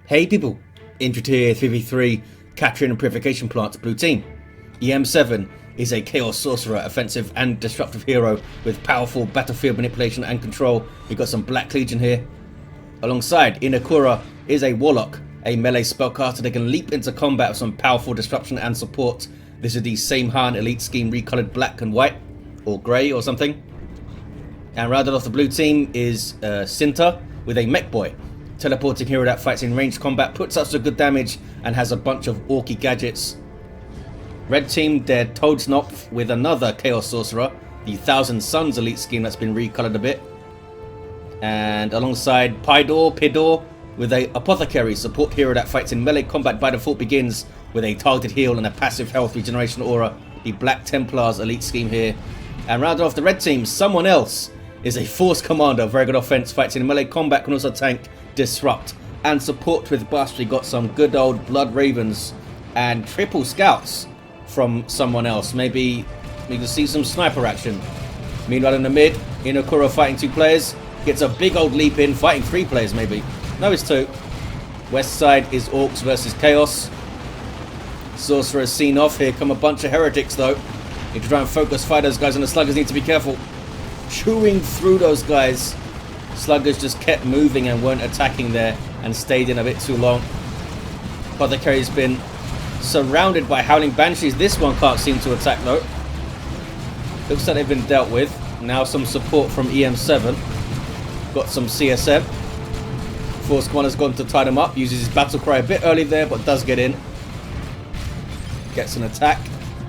Hey people, Intro here 3v3, Khatrin and Purification Plants, blue team. eM7 is a Chaos Sorcerer, offensive and disruptive hero with powerful battlefield manipulation and control. We've got some Black Legion here. Alongside, Inekura is a Warlock, a melee spellcaster that can leap into combat with some powerful disruption and support. This is the same Han elite scheme recolored black and white, or grey or something. And rounded off the blue team is Cynter with a Mekboy, teleporting hero that fights in ranged combat, puts up some good damage, and has a bunch of orky gadgets. Red team, they're TodesKnopf with another Chaos Sorcerer, the Thousand Suns elite scheme that's been recolored a bit. And alongside Pidor with a Apothecary, support hero that fights in melee combat by default, begins with a targeted heal and a passive health regeneration aura, the Black Templars elite scheme here. And rounded off the red team, SomeoneElse is a Force Commander, very good offense, fights in melee combat, can also tank, disrupt, and support with Bust. We got some good old Blood Ravens and triple scouts from SomeoneElse. Maybe we can see some sniper action. Meanwhile in the mid, Inekura fighting 2 players, gets a big old leap in, fighting 3 players maybe. No, it's 2. West side is Orks versus Chaos. Sorcerers seen off. Here come a bunch of heretics though. Need to try and focus fight those guys, and the sluggers need to be careful. Chewing through those guys. Sluggers just kept moving and weren't attacking there and stayed in a bit too long. Apothecary's been surrounded by Howling Banshees. This one can't seem to attack though. Looks like they've been dealt with. Now some support from eM7. Got some CSM. Force Commander's gone to tie them up. Uses his battle cry a bit early there, but does get in. Gets an attack.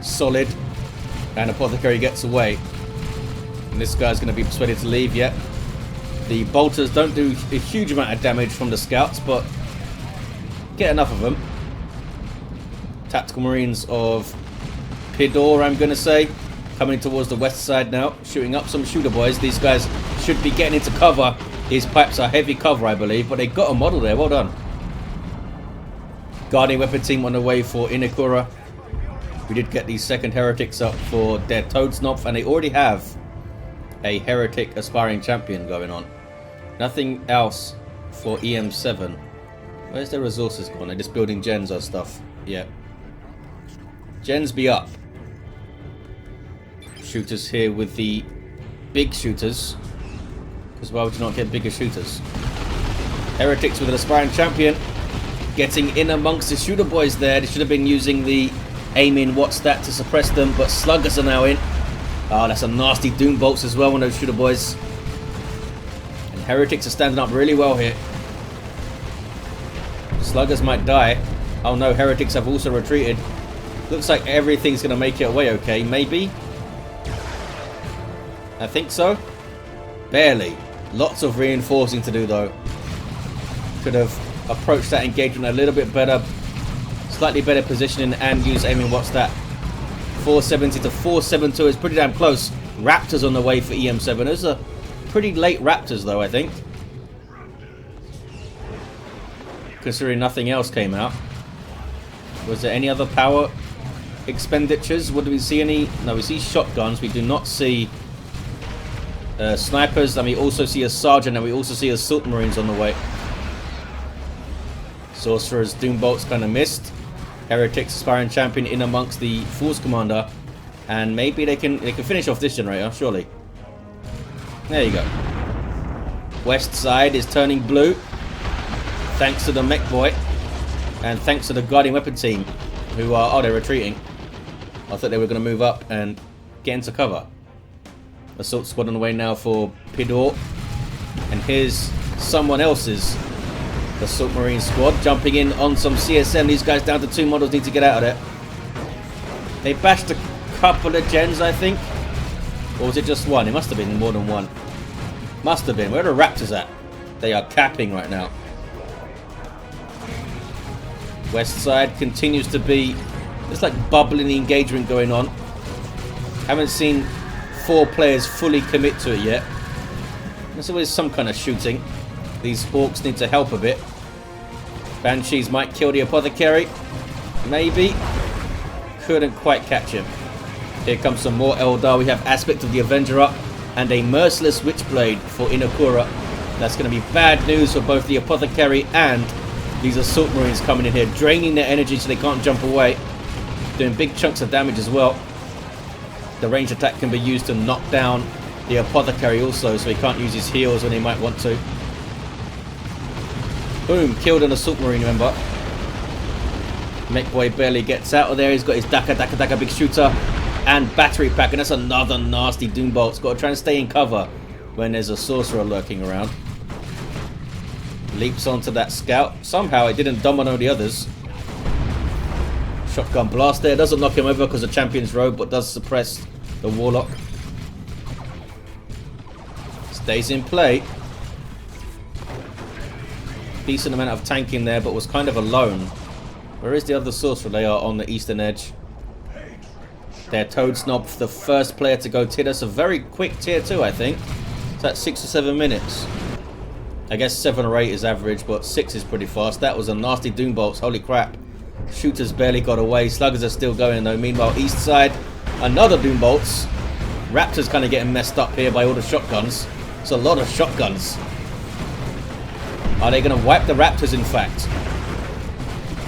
Solid. And Apothecary gets away. And this guy's going to be persuaded to leave yet. The bolters don't do a huge amount of damage from the scouts, but get enough of them. Tactical Marines of Pidor, I'm going to say, coming towards the west side now, shooting up some shooter boys. These guys should be getting into cover. His pipes are heavy cover, I believe, but they got a model there. Well done. Guardian Weapon team on the way for Inekura. We did get these second heretics up for their TodesKnopf, and they already have a heretic aspiring champion going on. Nothing else for eM7. Where's their resources gone? They're just building gens or stuff. Yeah. Gens be up. Shooters here with the big shooters. Because why would you not get bigger shooters? Heretics with an aspiring champion. Getting in amongst the shooter boys there. They should have been using the aiming what's that to suppress them, but sluggers are now in. Oh, that's some nasty doom bolts as well on those shooter boys. And heretics are standing up really well here. Sluggers might die. Oh no, heretics have also retreated. Looks like everything's going to make it away okay. Maybe? I think so. Barely. Lots of reinforcing to do though. Could have approached that engagement a little bit better. Slightly better positioning and use aiming what's that. 470 to 472 is pretty damn close. Raptors on the way for eM7. Those are pretty late Raptors though, I think. Considering nothing else came out. Was there any other power expenditures? What do we see? Any? No, we see shotguns. We do not see snipers. And we also see a sergeant, and we also see assault marines on the way. Sorcerers, doom bolts kind of missed. Heretics aspiring champion in amongst the Force Commander, and maybe they can finish off this generator, surely. There you go. West side is turning blue, thanks to the Mekboy, and thanks to the Guardian Weapon team, who are they're retreating. I thought they were going to move up and get into cover. Assault squad on the way now for Pidor, and here's SomeoneElse's Assault Marine squad jumping in on some CSM. These guys down to 2 models, need to get out of there. They bashed a couple of gens, I think. Or was it just one? It must have been more than one. Must have been. Where are the Raptors at? They are capping right now. West side continues to be... It's like bubbling engagement going on. Haven't seen 4 players fully commit to it yet. There's always some kind of shooting. These Orks need to help a bit. Banshees might kill the Apothecary. Maybe. Couldn't quite catch him. Here comes some more Eldar. We have Aspect of the Avenger up. And a Merciless Witchblade for Inekura. That's going to be bad news for both the Apothecary and These Assault Marines coming in here, draining their energy so they can't jump away. Doing big chunks of damage as well. The ranged attack can be used to knock down the Apothecary also, so he can't use his heals when he might want to. Boom, killed an Assault Marine, remember. Mekboy barely gets out of there. He's got his Daka big shooter and battery pack, and that's another nasty Doombolt's got to try and stay in cover when there's a Sorcerer lurking around. Leaps onto that scout. Somehow it didn't domino the others. Shotgun blast there. Doesn't knock him over because the champion's robe, but does suppress the Warlock. Stays in play. Decent amount of tanking there, but was kind of alone. Where is the other Sorcerer? They are on the eastern edge. They're TodesKnopf, the first player to go tier. That's a very quick tier 2, I think. It's at 6 or 7 minutes. I guess 7 or 8 is average, but 6 is pretty fast. That was a nasty Doombolts. Holy crap. Shooters barely got away. Sluggers are still going though. Meanwhile, east side, another Doombolts. Raptors kind of getting messed up here by all the shotguns. It's a lot of shotguns. Are they going to wipe the Raptors, in fact?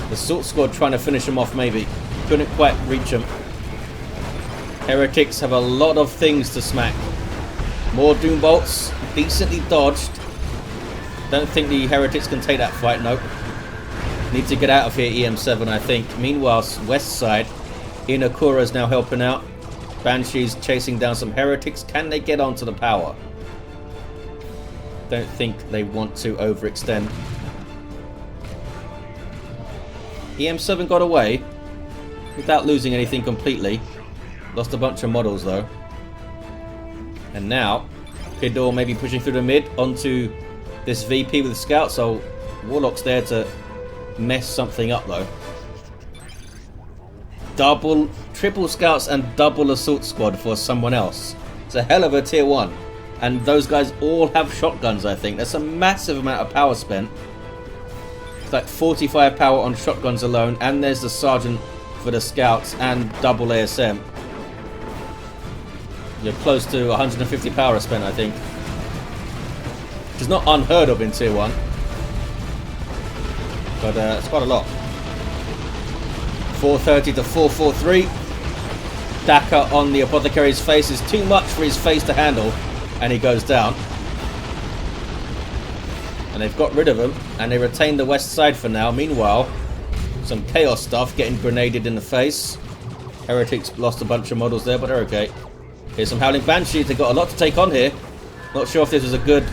The Salt Squad trying to finish them off, maybe. Couldn't quite reach them. Heretics have a lot of things to smack. More Doombolts. Decently dodged. Don't think the Heretics can take that fight, nope. Need to get out of here, eM7, I think. Meanwhile, west side, Inekura is now helping out. Banshees chasing down some Heretics. Can they get onto the power? Don't think they want to overextend. eM7 got away without losing anything completely. Lost a bunch of models though. And now, Pidor maybe pushing through the mid onto this VP with the scouts. So Warlock's there to mess something up though. Triple scouts and double assault squad for someone else. It's a hell of a tier 1. And those guys all have shotguns, I think. That's a massive amount of power spent. It's like 45 power on shotguns alone. And there's the sergeant for the scouts and double ASM. You're close to 150 power spent, I think. Which is not unheard of in tier 1. But it's quite a lot. 430 to 443. Daka on the Apothecary's face is too much for his face to handle. And he goes down. And they've got rid of him. And they retain the west side for now. Meanwhile, some chaos stuff getting grenaded in the face. Heretics lost a bunch of models there, but they're okay. Here's some Howling Banshees. They've got a lot to take on here. Not sure if this was a good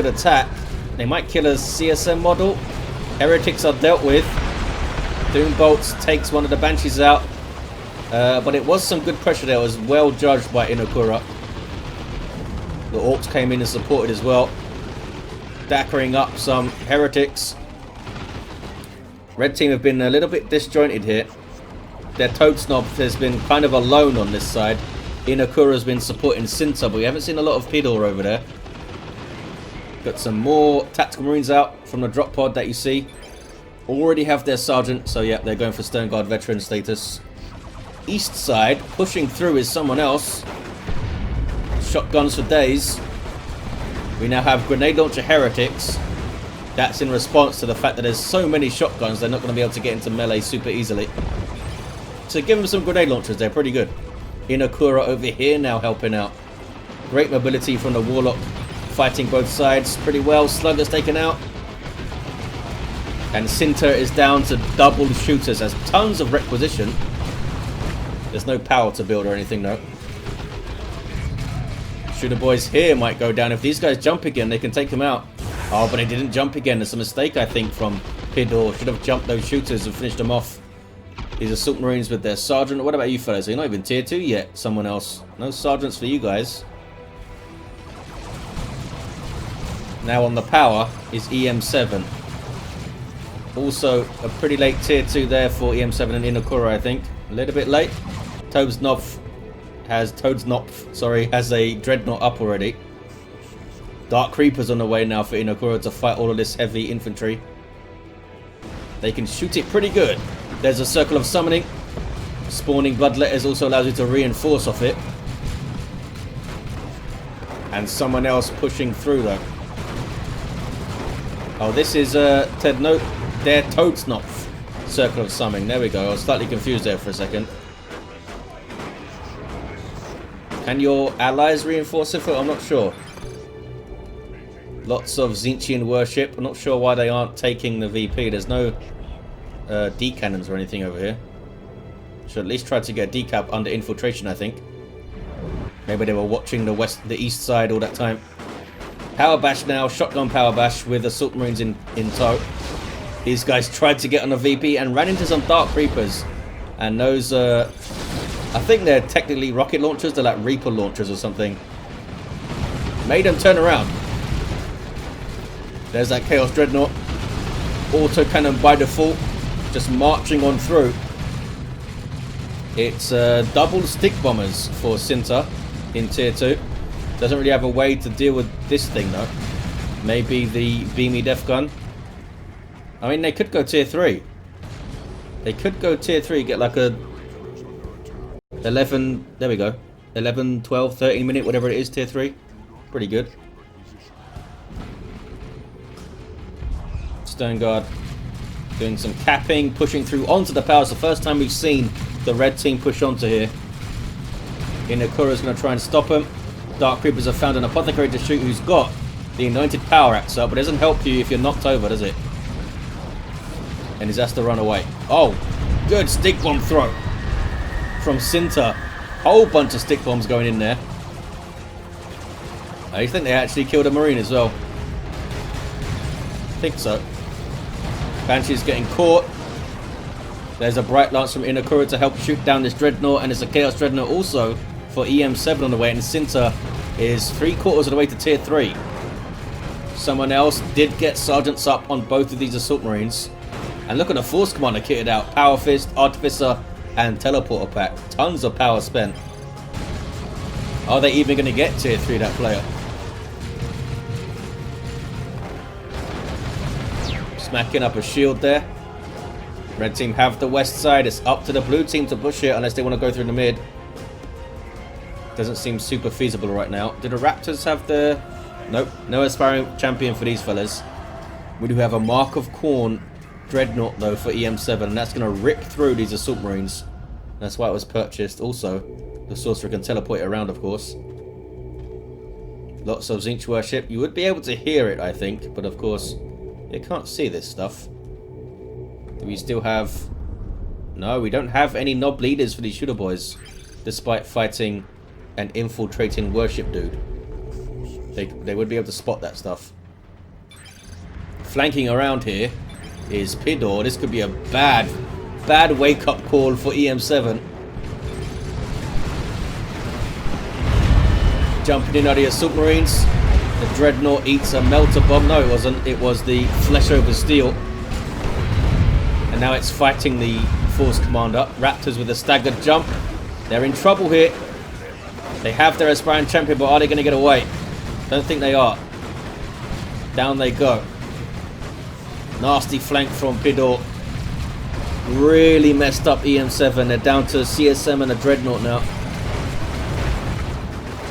attack. They might kill a CSM model. Heretics are dealt with. Doombolts takes one of the Banshees out. But it was some good pressure there. It was well judged by Inekura. The Orks came in and supported as well. Dackering up some Heretics. Red team have been a little bit disjointed here. Their TodesKnopf has been kind of alone on this side. Inekura's been supporting Cynter, but we haven't seen a lot of Pidor over there. Got some more Tactical Marines out from the drop pod that you see. Already have their sergeant, so yeah, they're going for Stone Guard veteran status. East side, pushing through is SomeoneElse. Shotguns for days. We now have grenade launcher Heretics. That's in response to the fact that there's so many shotguns, they're not going to be able to get into melee super easily. So give them some grenade launchers, they're pretty good. Inekura over here now helping out. Great mobility from the Warlock, fighting both sides pretty well. Sluggers taken out. And Cynter is down to double shooters. Has tons of requisition. There's no power to build or anything though. Shooter boys here might go down. If these guys jump again, they can take them out. Oh, but they didn't jump again. There's a mistake, I think, from Pidor. Should have jumped those shooters and finished them off. These Assault Marines with their sergeant. What about you fellas? You're not even tier 2 yet. SomeoneElse. No sergeants for you guys. Now on the power is eM7. Also a pretty late tier 2 there for eM7 and Inekura, I think. A little bit late. TodesKnopf has a Dreadnought up already. Dark Creepers on the way now for Inekura to fight all of this heavy infantry. They can shoot it pretty good. There's a circle of summoning. Spawning Bloodletters also allows you to reinforce off it. And SomeoneElse pushing through though. Oh, this is their TodesKnopf circle of summing. There we go. I was slightly confused there for a second. Can your allies reinforce it? I'm not sure. Lots of Tzeentchian worship. I'm not sure why they aren't taking the VP. There's no D-cannons or anything over here. Should at least try to get a decap under infiltration, I think. Maybe they were watching the east side all that time. Power bash now, shotgun power bash with assault marines in tow. These guys tried to get on the VP and ran into some dark creepers. And those, I think they're technically rocket launchers. They're like Reaper launchers or something. Made them turn around. There's that Chaos Dreadnought. Auto cannon by default. Just marching on through. It's double stick bombers for Cynter in tier 2. Doesn't really have a way to deal with this thing though. Maybe the beamy def gun. I mean, they could go tier 3. They could go tier 3, get like a 11, there we go. 11, 12, 13 minute, whatever it is, tier 3. Pretty good. Stone Guard doing some capping, pushing through onto the power. It's the first time we've seen the red team push onto here. Inekura is going to try and stop him. Dark Creepers have found an Apothecary to shoot who's got the Anointed Power Axe up, but it doesn't help you if you're knocked over, does it? And he has to run away. Oh, good stick bomb throw from Cynter. Whole bunch of stick bombs going in there. I think they actually killed a Marine as well. I think so. Banshee's getting caught. There's a Bright Lance from Inekura to help shoot down this Dreadnought, and it's a Chaos Dreadnought also for eM7 on the way, and Cynter is 3/4 of the way to tier 3. Someone else did get sergeants up on both of these assault marines. And look at the force commander kitted out. Power Fist, Artificer, and Teleporter pack. Tons of power spent. Are they even going to get tier 3, that player? Smacking up a shield there. Red team have the west side. It's up to the blue team to push it unless they want to go through the mid. Doesn't seem super feasible right now. Do the Raptors have the... Nope. No aspiring champion for these fellas. We do have a Mark of Khorne Dreadnought though for eM7, and that's going to rip through these assault marines. That's why it was purchased. Also, the Sorcerer can teleport it around, of course. Lots of Tzeentch worship. You would be able to hear it, I think, but of course, you can't see this stuff. Do we still have... No, we don't have any knob leaders for these shooter boys, despite fighting an infiltrating worship dude. They would be able to spot that stuff. Flanking around here is Pidor. This could be a bad wake-up call for eM7. Jumping in out of the assault marines. The Dreadnought eats a melter bomb. No, it wasn't. It was the flesh over steel. And now it's fighting the force commander. Raptors with a staggered jump. They're in trouble here. They have their aspiring champion, but are they going to get away? Don't think they are. Down they go. Nasty flank from Pidor. Really messed up eM7. They're down to CSM and a Dreadnought now.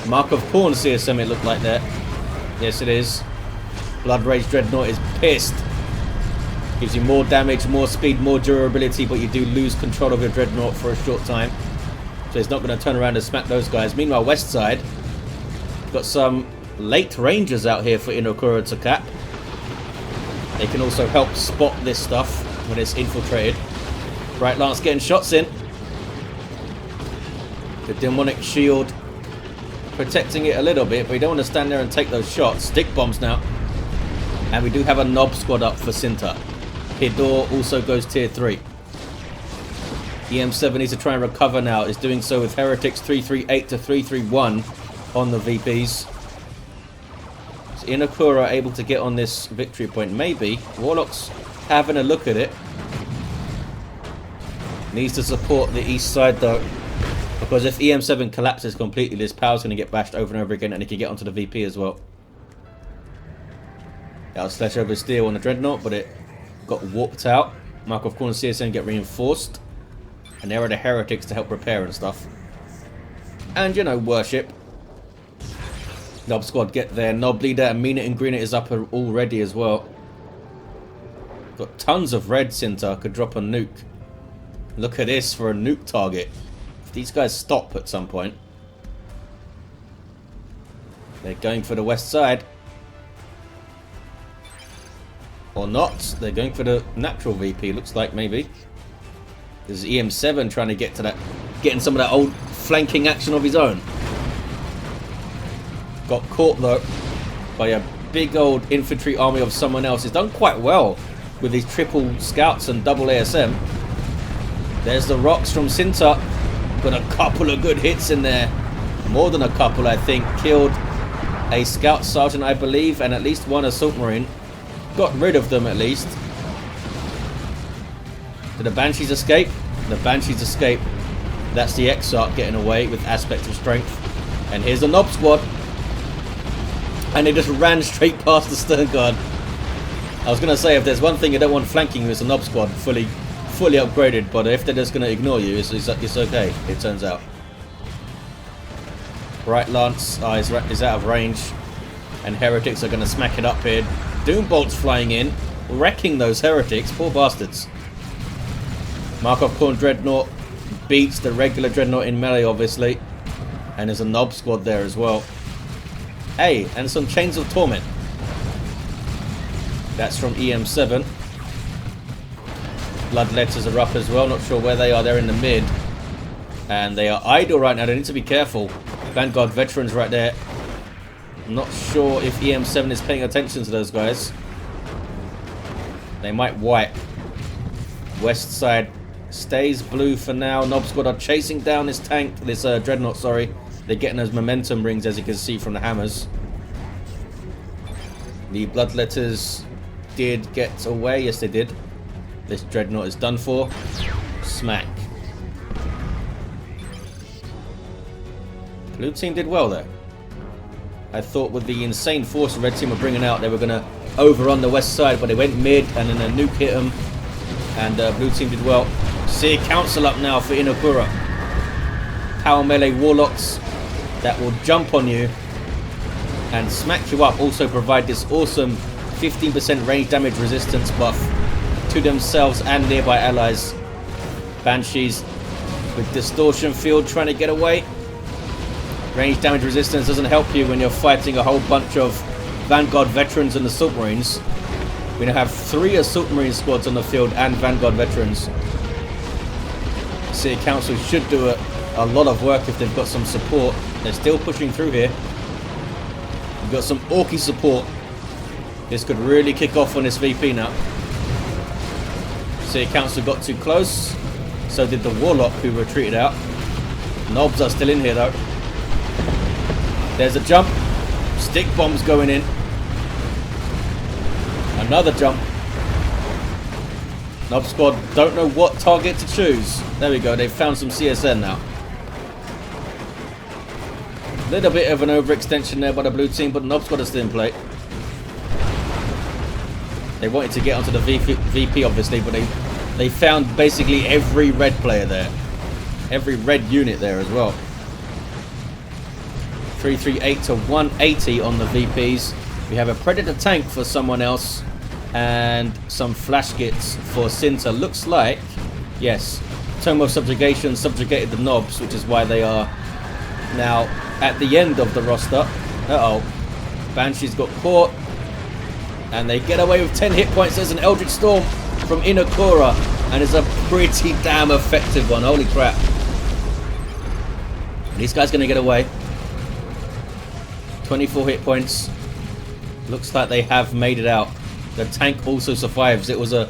Mark of Khorne CSM it looked like there. Yes it is. Blood Rage Dreadnought is pissed. Gives you more damage, more speed, more durability, but you do lose control of your Dreadnought for a short time. So he's not going to turn around and smack those guys. Meanwhile, west side, got some late rangers out here for Inekura to cap. They can also help spot this stuff when it's infiltrated. Bright Lance getting shots in. The demonic shield protecting it a little bit, but we don't want to stand there and take those shots. Stick bombs now. And we do have a knob squad up for Cynter. Pidor also goes tier 3. eM7 needs to try and recover now. It's doing so with Heretics 338 to 331 on the VPs. Is Inekura able to get on this victory point? Maybe. Warlock's having a look at it. Needs to support the east side though. Because if eM7 collapses completely, this power's going to get bashed over and over again, and it can get onto the VP as well. That was slash over steel on the Dreadnought, but it got warped out. Mark of Khorne CSM get reinforced. And there are the Heretics to help repair and stuff. And, you know, worship. Knob squad get there. Knob leader and Mean It and Green It is up already as well. Got tons of red. Cynter could drop a nuke. Look at this for a nuke target. If these guys stop at some point. They're going for the west side. Or not. They're going for the natural VP. Looks like maybe. There's eM7 trying to get to that. Getting some of that old flanking action of his own. Got caught though by a big old infantry army of someone else. He's done quite well with his triple scouts and double ASM. There's the rocks from Cynter. Got a couple of good hits in there. More than a couple, I think. Killed a scout sergeant, I believe, and at least one assault marine. Got rid of them at least. Did the Banshees escape? The Banshees escape. That's the Exarch getting away with aspect of strength. And here's the Nob squad. And they just ran straight past the stern guard. I was going to say, if there's one thing you don't want flanking you, it's a Nob squad fully upgraded. But if they're just going to ignore you, it's okay, it turns out. Bright Lance is out of range. And Heretics are going to smack it up here. Doom bolts flying in, wrecking those Heretics. Poor bastards. Markov Khorne Dreadnought beats the regular Dreadnought in melee, obviously. And there's a Nob squad there as well. Hey, and some Chains of Torment. That's from eM7. Bloodletters are up as well. Not sure where they are. They're in the mid. And they are idle right now. They need to be careful. Vanguard Veterans right there. Not sure if eM7 is paying attention to those guys. They might wipe. West side stays blue for now. Nob squad are chasing down this tank. This Dreadnought, sorry. They're getting those momentum rings, as you can see from the hammers. The Bloodletters did get away. Yes, they did. This Dreadnought is done for. Smack. Blue team did well there. I thought with the insane force the red team were bringing out, they were going to overrun the west side, but they went mid and then a nuke hit them. And blue team did well. Seer Council up now for Inekura. Power melee Warlocks that will jump on you and smack you up. Also provide this awesome 15% range damage resistance buff to themselves and nearby allies. Banshees with Distortion Field trying to get away. Range damage resistance doesn't help you when you're fighting a whole bunch of Vanguard Veterans and Assault Marines. We now have 3 Assault Marine squads on the field and Vanguard Veterans. Seer Council should do a lot of work if they've got some support. They're still pushing through here. We've got some Orky support. This could really kick off on this VP now. Seer Council got too close. So did the Warlock, who retreated out. Nobs are still in here though. There's a jump. Stick bombs going in. Another jump. Nob squad don't know what target to choose. There we go, they've found some CSN now. Little bit of an overextension there by the blue team, but Nob squad is still in play. They wanted to get onto the VP obviously, but they found basically every red player there. Every red unit there as well. 338 to 180 on the VPs. We have a Predator tank for someone else. And some flash kits for Cynter. Looks like, yes, Tome of Subjugation subjugated the Nobs, which is why they are now at the end of the roster. Uh-oh. Banshees got caught. And they get away with 10 hit points. There's an Eldritch Storm from Inekura. And it's a pretty damn effective one. Holy crap. These guys going to get away. 24 hit points. Looks like they have made it out. The tank also survives. It was a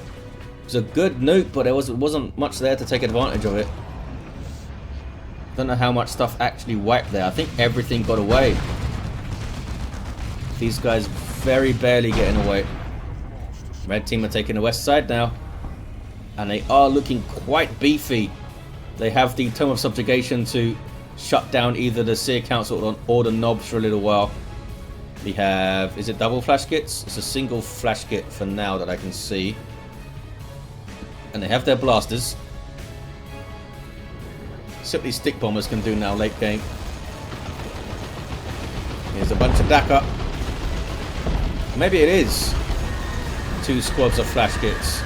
good nuke, but there wasn't much there to take advantage of it. Don't know how much stuff actually wiped there. I think everything got away. These guys very barely getting away. Red team are taking the west side now. And they are looking quite beefy. They have the Tome of Subjugation to shut down either the Seer Council or the Nobs for a little while. We have, is it double flash kits? It's a single flash kit for now that I can see. And they have their blasters. Simply stick bombers can do now late game. Here's a bunch of Dakar. Maybe it is 2 squads of flash kits.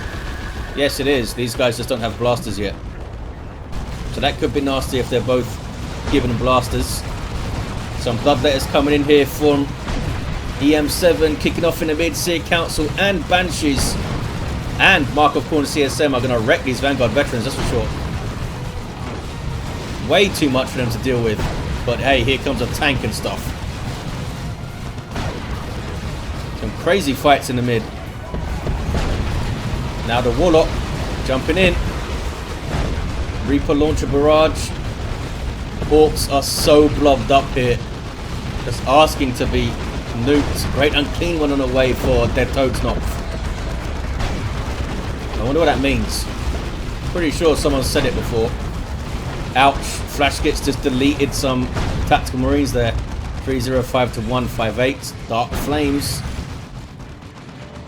Yes, it is. These guys just don't have blasters yet. So that could be nasty if they're both given blasters. Some bloodletters coming in here from eM7, kicking off in the mid. Seer Council and Banshees and Mark of Corner CSM are going to wreck these Vanguard veterans, that's for sure. Way too much for them to deal with. But hey, here comes a tank and stuff. Some crazy fights in the mid. Now the Warlock jumping in. Reaper launcher barrage. Orks are so blobbed up here. Just asking to be nuked. Great unclean one on the way for dead TodesKnopf. I wonder what that means. Pretty sure someone said it before. Ouch. Flash kits just deleted some tactical marines there. 305 to 158. Dark flames.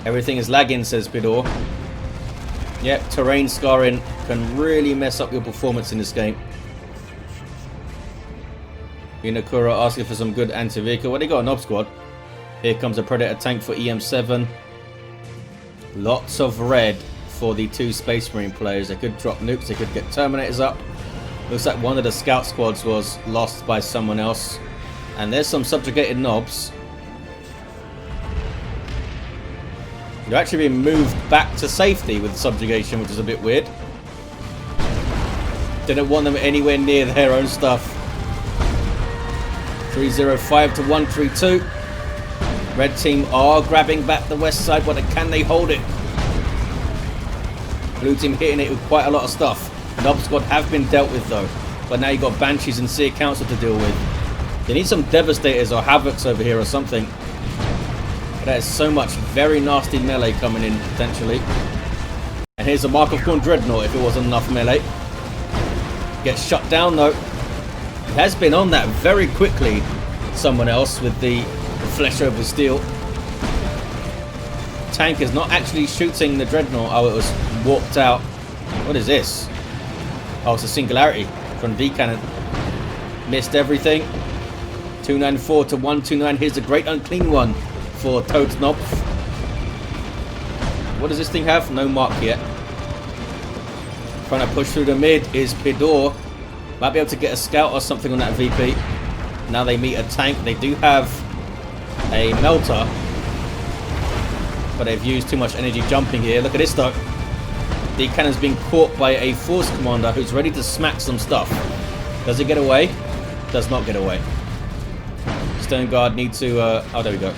Everything is lagging, says Pidor. Yep, terrain scarring can really mess up your performance in this game. Inekura asking for some good anti-vehicle. Well, they got an op squad. Here comes a Predator tank for eM7. Lots of red for the 2 Space Marine players. They could drop nukes, they could get Terminators up. Looks like one of the scout squads was lost by someone else. And there's some subjugated knobs. You're actually being moved back to safety with subjugation, which is a bit weird. Didn't want them anywhere near their own stuff. 305 to 132. Red team are grabbing back the west side, but can they hold it? Blue team hitting it with quite a lot of stuff. Knob squad have been dealt with though, but now you've got Banshees and Seer Council to deal with. You need some Devastators or Havocs over here or something. But there's so much very nasty melee coming in potentially. And here's a Mark of Corn Dreadnought if it wasn't enough melee. Gets shut down though. It has been on that very quickly. Someone else with the flesh over steel. Tank is not actually shooting the Dreadnought. Oh, it was warped out. What is this? Oh, it's a singularity from V cannon. Missed everything. 294 to 129. Here's a great unclean one for TodesKnopf. What does this thing have? No mark yet. Trying to push through the mid is Pidor. Might be able to get a scout or something on that VP. Now they meet a tank. They do have a melter, but they've used too much energy jumping here. Look at this though. The cannon's being caught by a force commander who's ready to smack some stuff. Does it get away? Does not get away. Stone Guard need to... oh, there we go.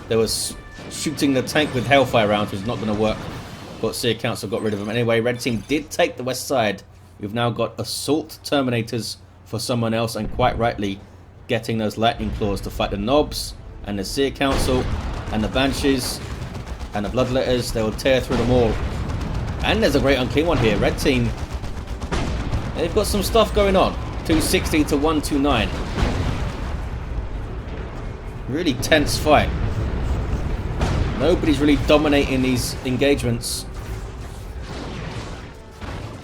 There was shooting the tank with Hellfire rounds, which is not going to work. But Seer Council got rid of them. Anyway, red team did take the west side. We've now got Assault Terminators for someone else, and quite rightly getting those Lightning Claws to fight the Knobs and the Seer Council and the Banshees and the Bloodletters. They will tear through them all. And there's a great unclean one here. Red team, they've got some stuff going on. 260 to 129. Really tense fight. Nobody's really dominating these engagements.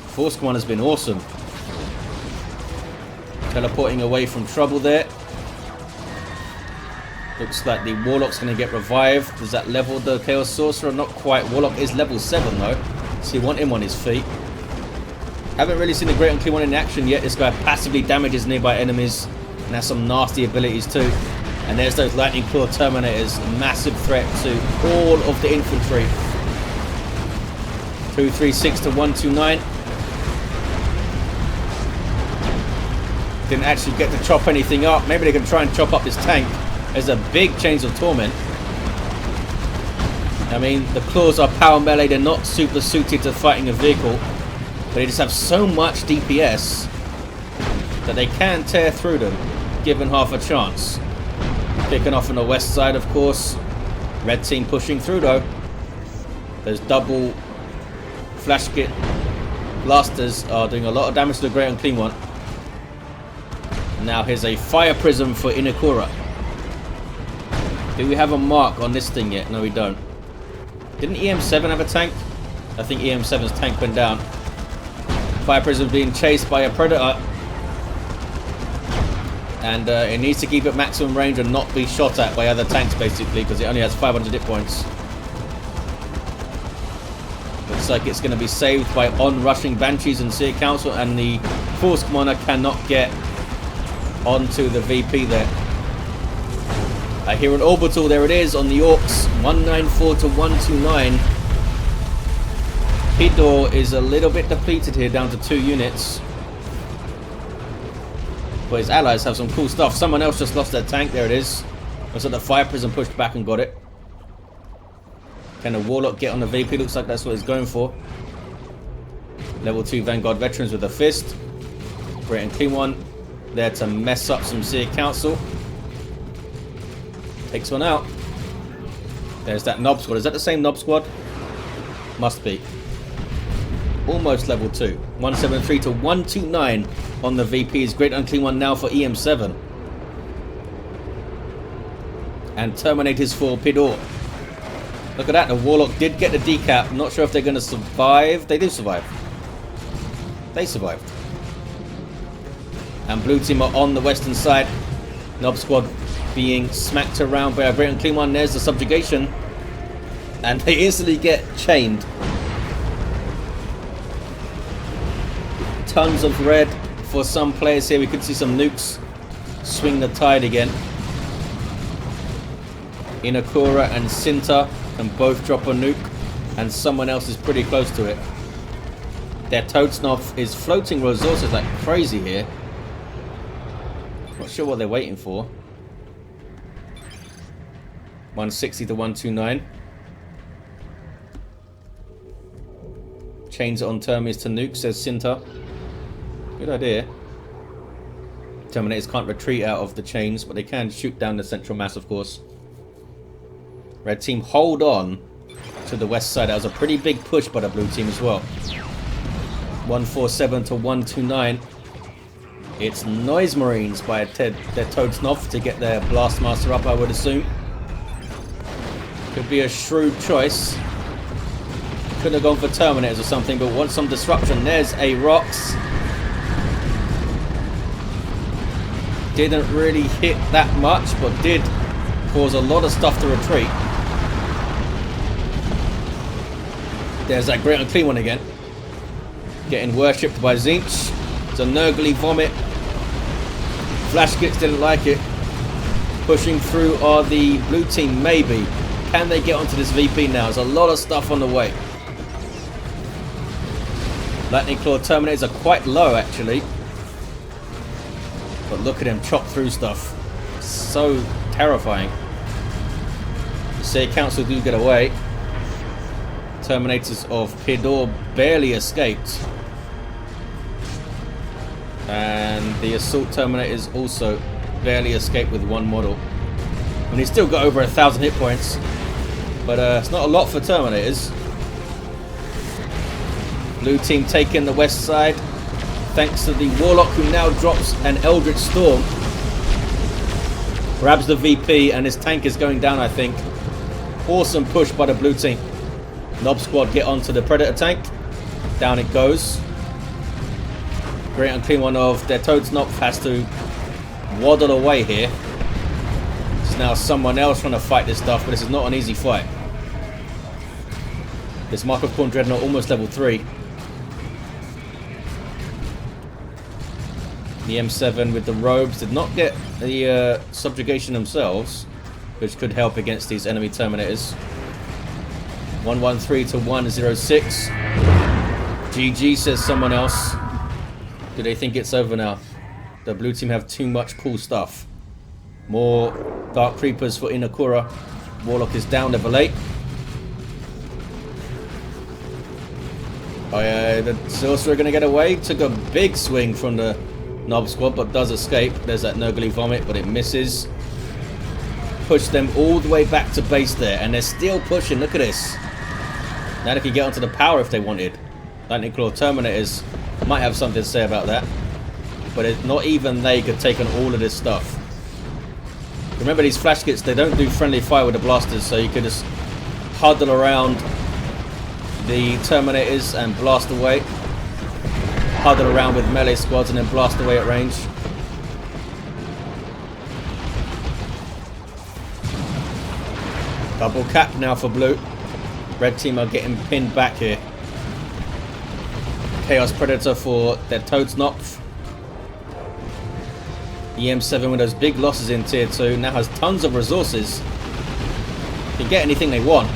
Force Command has been awesome. Teleporting away from trouble there. Looks like the Warlock's going to get revived. Does that level the Chaos Sorcerer? Not quite. Warlock is level 7 though. So you want him on his feet. Haven't really seen the Great Unclean One in action yet. This guy passively damages nearby enemies and has some nasty abilities too. And there's those Lightning Claw Terminators. Massive threat to all of the infantry. 236 to 129. Didn't actually get to chop anything up. Maybe they can try and chop up this tank. There's a big Chains of Torment. I mean, the claws are power melee. They're not super suited to fighting a vehicle. But they just have so much DPS that they can tear through them, given half a chance. Picking off on the west side, of course. Red team pushing through, though. Those double flash kit blasters are doing a lot of damage to the Great Unclean One. Now here's a Fire Prism for Inekura. Do we have a mark on this thing yet? No, we don't. Didn't eM7 have a tank? I think eM7's tank went down. Fire Prism being chased by a Predator. And it needs to keep at maximum range and not be shot at by other tanks, basically, because it only has 500 hit points. Looks like it's going to be saved by on-rushing Banshees and Seer Council, and the Force Commander cannot get onto the VP there. I hear an orbital, there it is, on the Orks, 194 to 129. Pidor is a little bit depleted here, down to 2 units. But his allies have some cool stuff. Someone else just lost their tank, there it is. Looks like the Fire Prism pushed back and got it. Can the Warlock get on the VP? Looks like that's what he's going for. Level 2 Vanguard Veterans with a fist. Great and clean one. There to mess up some Seer Council. Takes one out. There's that Knob Squad. Is that the same Knob Squad? Must be. Almost level 2. 173 to 129 on the VPs. Great unclean one now for eM7. And Terminators for Pidor. Look at that. The Warlock did get the decap. Not sure if they're going to survive. They do survive. They survived. And blue team are on the western side. Knob Squad being smacked around by a great unclean one. There's the subjugation. And they instantly get chained. Tons of red for some players here. We could see some nukes swing the tide again. Inekura and Cynter can both drop a nuke, and someone else is pretty close to it. Their TodesKnopf is floating resources like crazy here. Not sure what they're waiting for. 160 to 129. Chains it on Termies to nuke, says Cynter. Good idea. Terminators can't retreat out of the chains, but they can shoot down the central mass, of course. Red team hold on to the west side. That was a pretty big push by the blue team as well. 147 to 129. It's Noise Marines by their TodesKnopf to get their Blastmaster up, I would assume. Could be a shrewd choice. Could have gone for Terminators or something, but want some disruption. There's a Rocks. Didn't really hit that much, but did cause a lot of stuff to retreat. There's that great unclean one again. Getting worshipped by Tzeentch. It's a Nurgly Vomit. Flash Kits didn't like it. Pushing through are the blue team, maybe. Can they get onto this VP now? There's a lot of stuff on the way. Lightning Claw Terminators are quite low, actually. But look at him chop through stuff. So terrifying. The Seer Council do get away. Terminators of Pidor barely escaped. And the Assault Terminators also barely escaped with one model. And he's still got over 1,000 hit points. But it's not a lot for Terminators. Blue team taking the west side. Thanks to the Warlock, who now drops an Eldritch Storm. Grabs the VP and his tank is going down, I think. Awesome push by the blue team. Knob Squad get onto the Predator tank. Down it goes. Great unclean one of their TodesKnopf has to waddle away here. There's now someone else trying to fight this stuff, but this is not an easy fight. This Mark of Corn Dreadnought almost level 3. The eM7 with the robes did not get the subjugation themselves, which could help against these enemy Terminators. 113 to 106. GG, says someone else. Do they think it's over now? The blue team have too much cool stuff. More Dark Creepers for Inekura. Warlock is down, level 8. Oh yeah, the Sorcerer going to get away. Took a big swing from the Knob Squad, but does escape. There's that Nurgly Vomit, but it misses. Push them all the way back to base there, and they're still pushing. Look at this. Now they can get onto the power if they wanted. Lightning Claw Terminators might have something to say about that, but not even they could take on all of this stuff. Remember, these flash kits, they don't do friendly fire with the blasters, so you could just huddle around the Terminators and blast away. Huddle around with melee squads and then blast away at range. Double cap now for blue. Red team are getting pinned back here. Chaos Predator for their TodesKnopf. eM7 with those big losses in tier 2 now has tons of resources. Can get anything they want.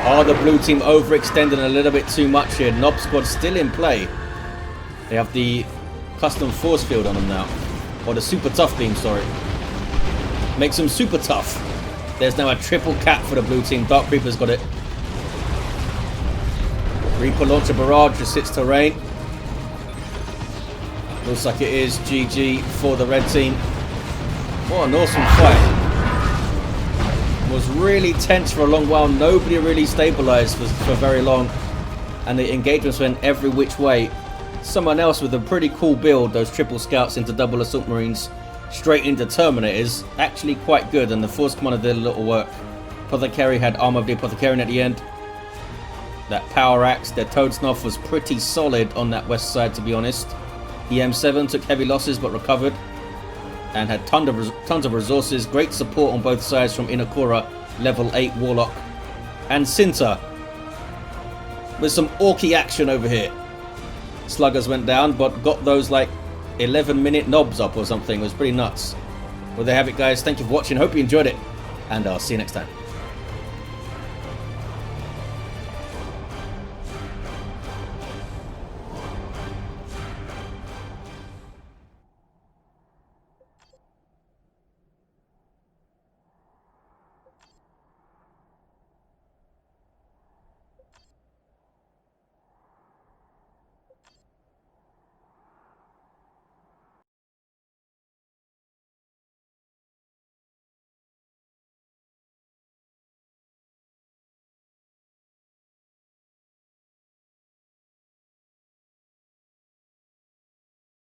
Oh, the blue team overextending a little bit too much here. Knob squad still in play. They have the custom force field on them now. Or the super tough beam, sorry. Makes them super tough. There's now a triple cap for the blue team. Dark Reaper's got it. Reaper launcher barrage just hits terrain. Looks like it is GG for the red team. What an awesome fight. Was really tense for a long while. Nobody really stabilized for very long. And the engagements went every which way. SomeoneElse with a pretty cool build. Those triple scouts into double assault marines. Straight into Terminators. Actually quite good. And the Force Commander did a little work. Apothecary had armor of the Apothecarian at the end. That power axe, their TodesKnopf was pretty solid on that west side, to be honest. eM7 took heavy losses but recovered and had tons of resources. Great support on both sides from Inekura, level 8 Warlock, and Cynter with some orky action over here. Sluggers went down but got those like 11-minute knobs up or something. It was pretty nuts. Well, there you have it, guys. Thank you for watching. Hope you enjoyed it, and I'll see you next time.